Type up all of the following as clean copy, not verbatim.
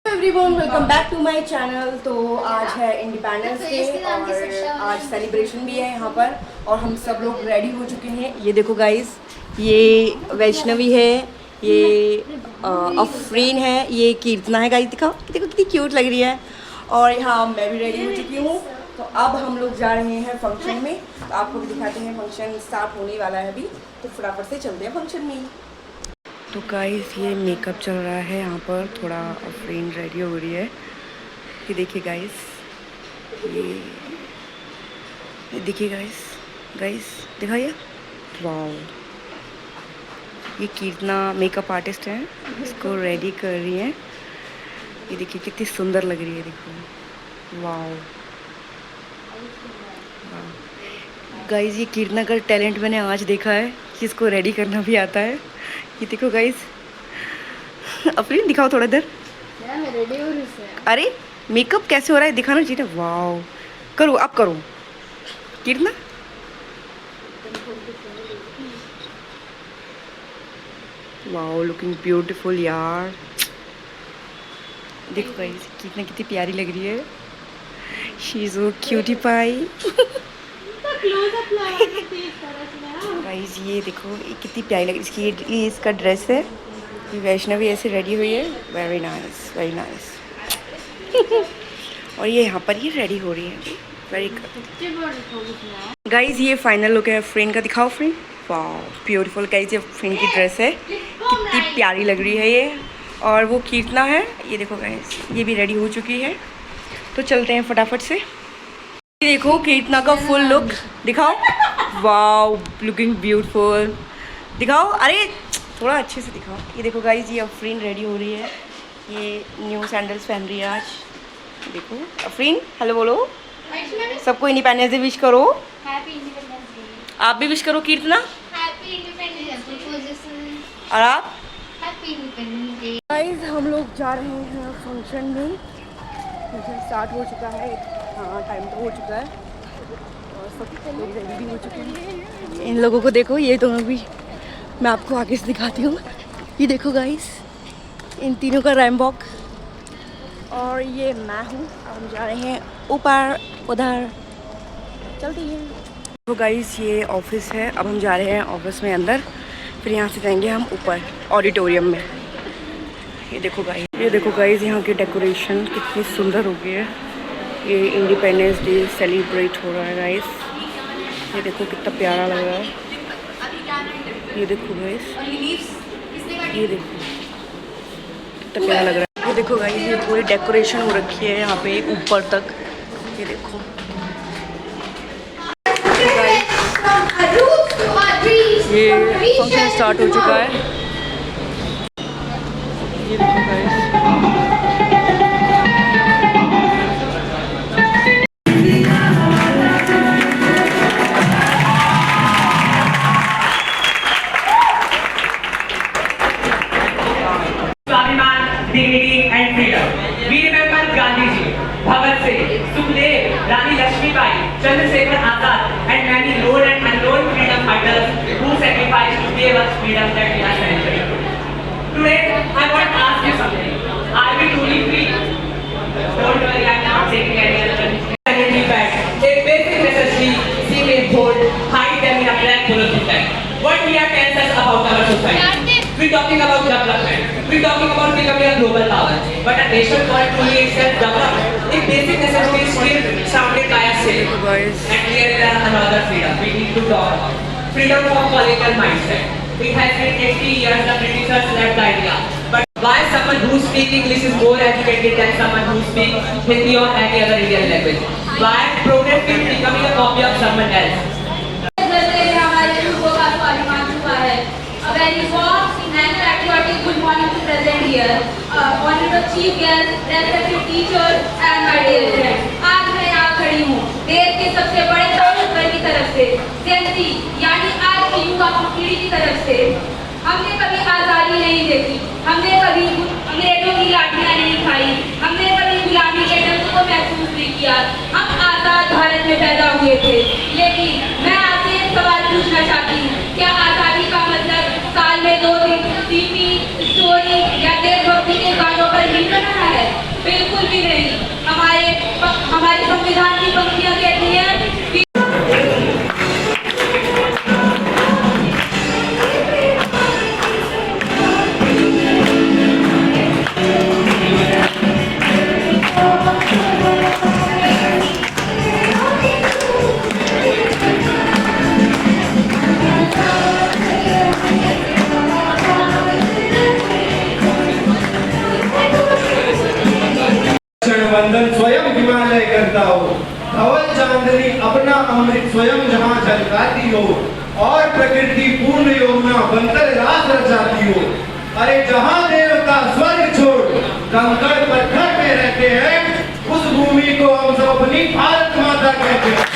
Everyone, welcome back to my channel. तो आज है इंडिपेंडेंस डे और आज सेलिब्रेशन भी है यहाँ पर और हम सब लोग रेडी हो चुके हैं। ये देखो गाइस, ये वैष्णवी है, ये अफरीन है, ये कीर्तना है। गाइस दिखाओ, देखो कितनी क्यूट लग रही है। और यहाँ मैं भी रेडी हो चुकी हूँ। तो अब हम लोग जा रहे हैं फंक्शन में। तो आपको भी दिखाते हैं, फंक्शन स्टार्ट होने वाला है अभी, तो फटाफट से चलते हैं फंक्शन में। तो गाइस ये मेकअप चल रहा है यहाँ पर, थोड़ा अफरीन रेडी हो रही है। ये देखिए गाइस, ये देखिए गाइस दिखाइए। वाओ, ये कीर्तना मेकअप आर्टिस्ट है, इसको रेडी कर रही है। ये देखिए कितनी सुंदर लग रही है, देखो। वाओ गाइस, ये कीर्तना का टैलेंट मैंने आज देखा है कि इसको रेडी करना भी आता है। ये देखो गाइस, अफरीन दिखाओ थोड़ा इधर। मैं रेडी हो रही हूं। अरे मेकअप कैसे हो रहा है दिखाना चाहिए। वाओ, करो अब करो कीर्तना। वाओ, लुकिंग ब्यूटीफुल यार। देखो गाइस, कीर्तना कितनी प्यारी लग रही है। She is so cutie pie. Guys ये देखो, ये कितनी प्यारी लग रही है। ये इसका ड्रेस है। ये वैष्णवी ऐसे रेडी हुई है। Very nice, very nice. और ये यहाँ पर ये रेडी हो रही है। वेरी गुड गाइस, ये फाइनल लुक है फ्रेंड का। दिखाओ फ्रेंड। वाओ ब्यूटीफुल गाइस, ये फ्रेंड की ड्रेस है, कितनी प्यारी लग रही है ये। और वो कीर्तना है, ये देखो गाइस, ये भी रेडी हो चुकी है। तो चलते हैं फटाफट से। देखो कीर्तना का फुल लुक दिखाओ। Wow, looking beautiful. दिखाओ, अरे थोड़ा अच्छे से दिखाओ। ये देखो गाइस, ये अफरीन रेडी हो रही है। ये न्यू सैंडल्स पहन रही है आज। देखो अफरीन, हेलो बोलो सबको, इंडिपेंडेंस डे विश करो। Happy independence day. आप भी विश करो कीर्तना। Happy independence day. और आप? Happy independence day. गाइस हम लोग जा रहे हैं फंक्शन में। फंक्शन स्टार्ट हो चुका है। हाँ, टाइम तो हो चुका है और सब लोग रेडी भी हो चुके हैं। इन लोगों को देखो, ये दोनों भी मैं आपको आगे से दिखाती हूँ। ये देखो गाइस, इन तीनों का रैम्बॉक। और ये मैं हूँ। अब हम जा रहे हैं ऊपर, उधर चलती हैं। तो गाइस ये ऑफिस है, अब हम जा रहे हैं ऑफिस में अंदर, फिर यहाँ से जाएंगे हम ऊपर ऑडिटोरियम में। ये देखो गाइस, यहाँ की डेकोरेशन कितनी सुंदर हो गई है। ये इंडिपेंडेंस डे सेलिब्रेट हो रहा है गाइस। ये देखो कितना प्यारा लग रहा है। ये देखो गाइस, ये देखो कितना प्यारा लग रहा है। ये देखो गाइस, ये पूरी डेकोरेशन हो रखी है यहाँ पे ऊपर तक। ये देखो ये फंक्शन स्टार्ट हो चुका है। ये देखो guys, dignity and freedom. We remember Gandhi Ji, Bhagat Singh, Sukhdev, Rani Lakshmibai, Chandrasekhar Azad, and many known and unknown freedom fighters who sacrificed to give us freedom that we are celebrating. Today, I want to ask you something. Are we truly free? Don't worry, I am not taking any other condition. A basic necessity, seem a bold, hide them in a black bulletin bag. What we are telling us about our society? We're talking about development. We're talking about becoming a global power. But a nation called truly itself developed, if basic necessities still sounded by a slave. And here is another freedom we need to talk about. Freedom from political mindset. It has been 80 years the Britishers left the idea. But why someone who speaks English is more educated than someone who speaks Hindi or any other Indian language? Why progress is becoming a copy of someone else? Good morning to present here, honorable chief guest, respected teachers and my dear friends. आज मैं यहाँ खड़ी हूँ देश के सबसे बड़े ताकतवर की तरफ से, जेनजी यानी आज की युवा पीढ़ी की तरफ से। हमने कभी आजादी नहीं देखी, हमने कभी अंग्रेजों की लाठियाँ नहीं खाई, हमने कभी गुलामी के दर्द को महसूस नहीं किया। हम आजाद भारत में पैदा हुए थे। लेकिन मैं आपसे एक सवाल पूछना चाहती हूँ, क्या आजादी का मतलब साल में 2 दिन टीवी स्टोरी या देशभक्ति के गानों पर मिल रहा है? बिल्कुल भी नहीं। हमारे संविधान की पंक्तियां कहती हैं वंदन स्वयं हिमालय करता हो, धवल चांदनी अपना अमृत स्वयं जहां झलकाती हो, और प्रकृति पूर्ण यमुना बनकर रास रचाती हो। अरे जहां देवता स्वर्ग छोड़ कंकड़ पत्थर में रहते हैं, उस भूमि को हम सब अपनी भारत माता कहते हैं।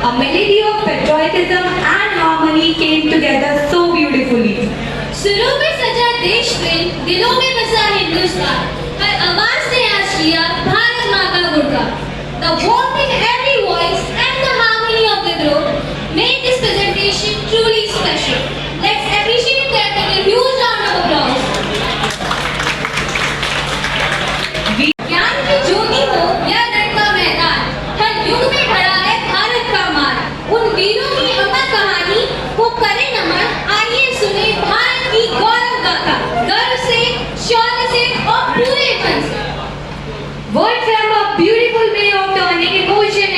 A melody of patriotism and harmony came together so beautifully. सुरों में सजा देश प्रेम, दिलों में बसा हिंदुस्तान, हर आवाज ने आज किया भारत माँ का गुणगान. The warmth in every voice and the harmony of the group made this presentation truly special. Let's appreciate that with a huge round of applause. ज्ञान की ज्योति हो या रण का मैदान, हर युग में खड़ा है भारत का मान. उन वीरों की अमर कहानी को करें नमन. आइए सुने भारत की गौरव गाथा, गर्व से, शौर्य से और पूरे मन से. Words have a beautiful way of turning emotion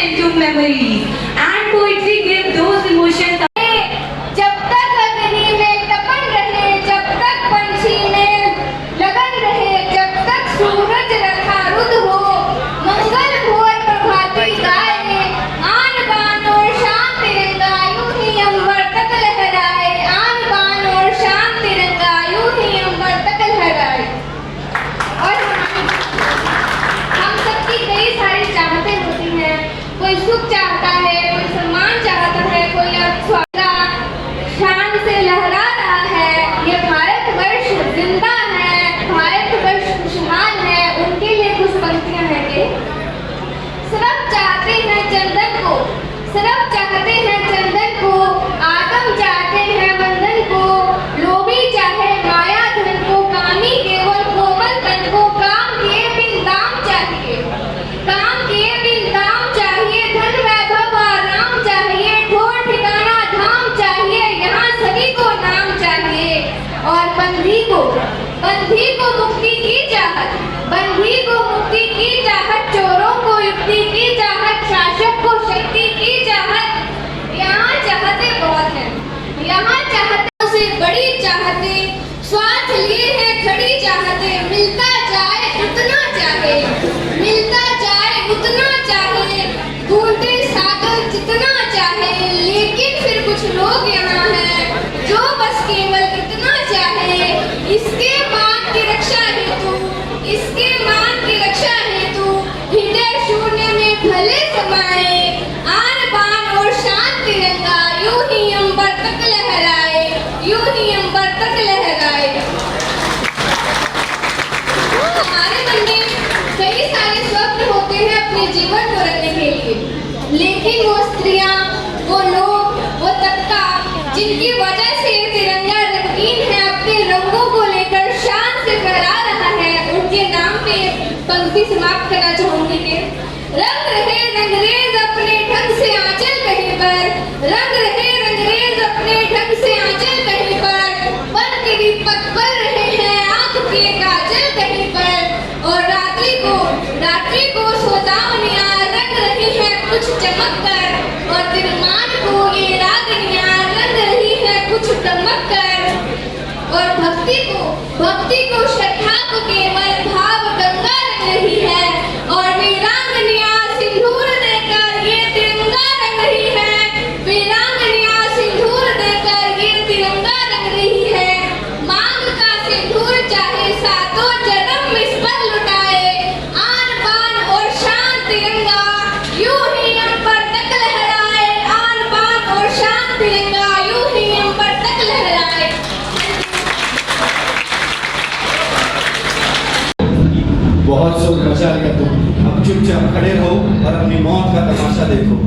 जिनकी वजह से ये तिरंगा रंगीन है, अपने रंगों को लेकर शान से फहरा रहा है, उनके नाम पे पंक्ति समाप्त करना चाहूंगी कि रंग रहे रंगरेज अपने ढंग से आंचल कहीं पर, रंग रहे रंगरेज अपने ढंग से आंचल कहीं पर, बन के दीपक बल रहे हैं आंख के काजल कहीं पर, और रात्रि को सोदावनियां रंग रही है कुछ चमक कर, और दिनमान को ये रागनियां रंग रही है कुछ दमक कर, और भक्ति को श्रद्धा को केवल भाव गंगा रंग रही है, और वीरांगनियां सिंदूर देकर ये तिरंगा रंग रही है, वीरांगनियां सिंदूर देकर ये तिरंगा रंग रही है, मांग का सिंदूर चाहे सातों जन्म इस पर लुटाए, आन बान और शान तिरंगा यूं ही हम पर तक लहराए, आन बान और शान तिरंगा यूं ही हम पर तक लहराए। बहुत शोर मचा लिया तुम, अब चुपचाप खड़े रहो और अपनी मौत का तमाशा देखो।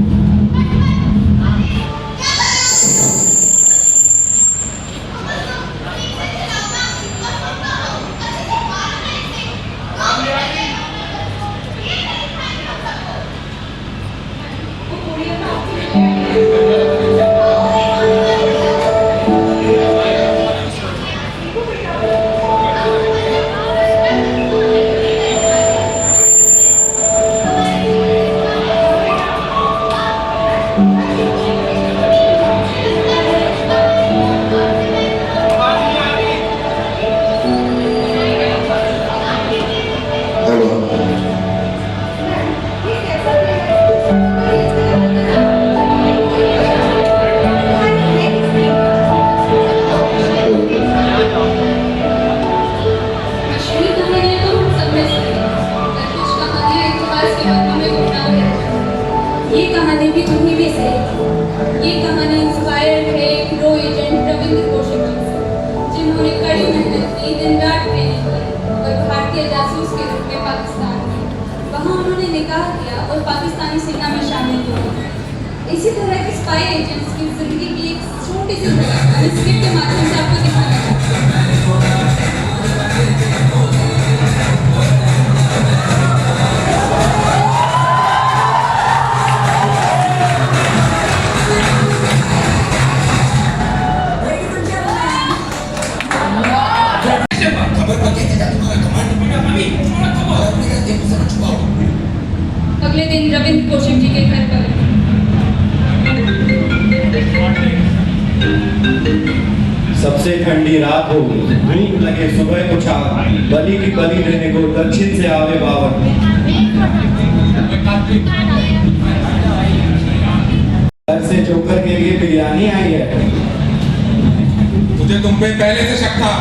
ये कहानी भी तुम्ही भी सही। ये कहानी इंस्पायर्ड है एक हीरो एजेंट रविंद्र कौशिक से, जिन्होंने कड़ी मेहनत की, दिन रात ट्रेनिंग की और भारतीय जासूस के रूप में पाकिस्तान गए। वहाँ उन्होंने निकाह किया और पाकिस्तानी सेना में शामिल हुए। इसी तरह के स्पाई एजेंट्स की जिंदगी की एक छोटी सी स्क्रिप्ट के माध्यम से आपको दिखाना चाहते हैं। अगले दिन रविंद्र कौशिक जी के घर पर सबसे ठंडी रात हो, धूप लगे सुबह को चाक, बलि की बलि देने को दक्षिण से आवे बावन। घर से जोकर के लिए बिरयानी आई है। मुझे तुम पे पहले से शक था।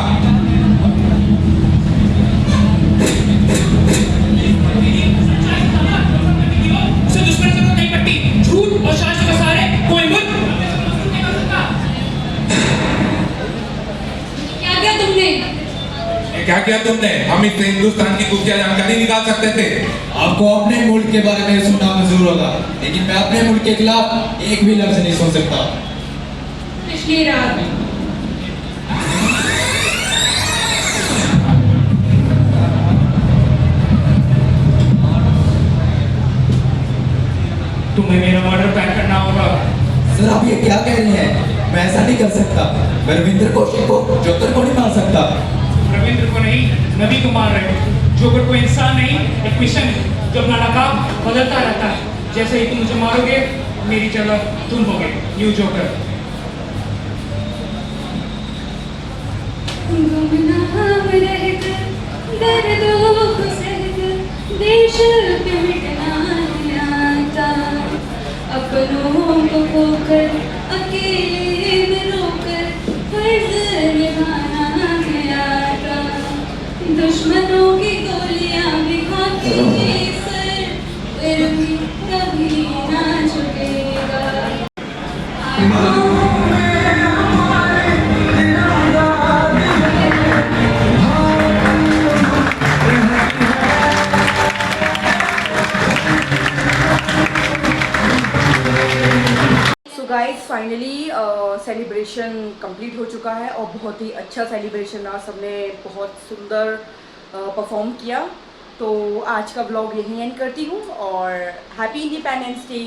क्या किया तुमने? हम इससे हिंदुस्तान की खुफिया जानकारी निकाल सकते थे। आपको अपने मुल्क के बारे में सुनना मंजूर होगा, लेकिन मैं अपने मुल्क के खिलाफ एक भी लफ्ज नहीं सुन सकता। पिछली रात तुम्हें मेरा ऑर्डर पैक करना होगा। सर आप ये क्या कह रहे हैं? मैं ऐसा नहीं कर सकता। मैं रविंद्र कौशिक को जोकर को नहीं मार सकता। रविंद्र को नहीं, नबी को मार रहे हो। जोकर को इंसान नहीं, एक मिशन है जो अपना नकाब बदलता रहता है। जैसे ही तुम मुझे मारोगे, मेरी जगह तुम होगे, न्यू जोकर। गुमनाम रहकर दर्दों को सहकर देश पे मिटना आता, अपनों को खोकर अकेले में रोकर फर्ज निभाना आता, दुश्मनों की गोलियां भी खाती है सर, फिर भी कभी ना झुकेगा। गाइस फाइनली सेलिब्रेशन कंप्लीट हो चुका है और बहुत ही अच्छा सेलिब्रेशन रहा, सबने बहुत सुंदर परफॉर्म किया। तो आज का व्लॉग यहीं एंड करती हूँ और हैप्पी इंडिपेंडेंस डे।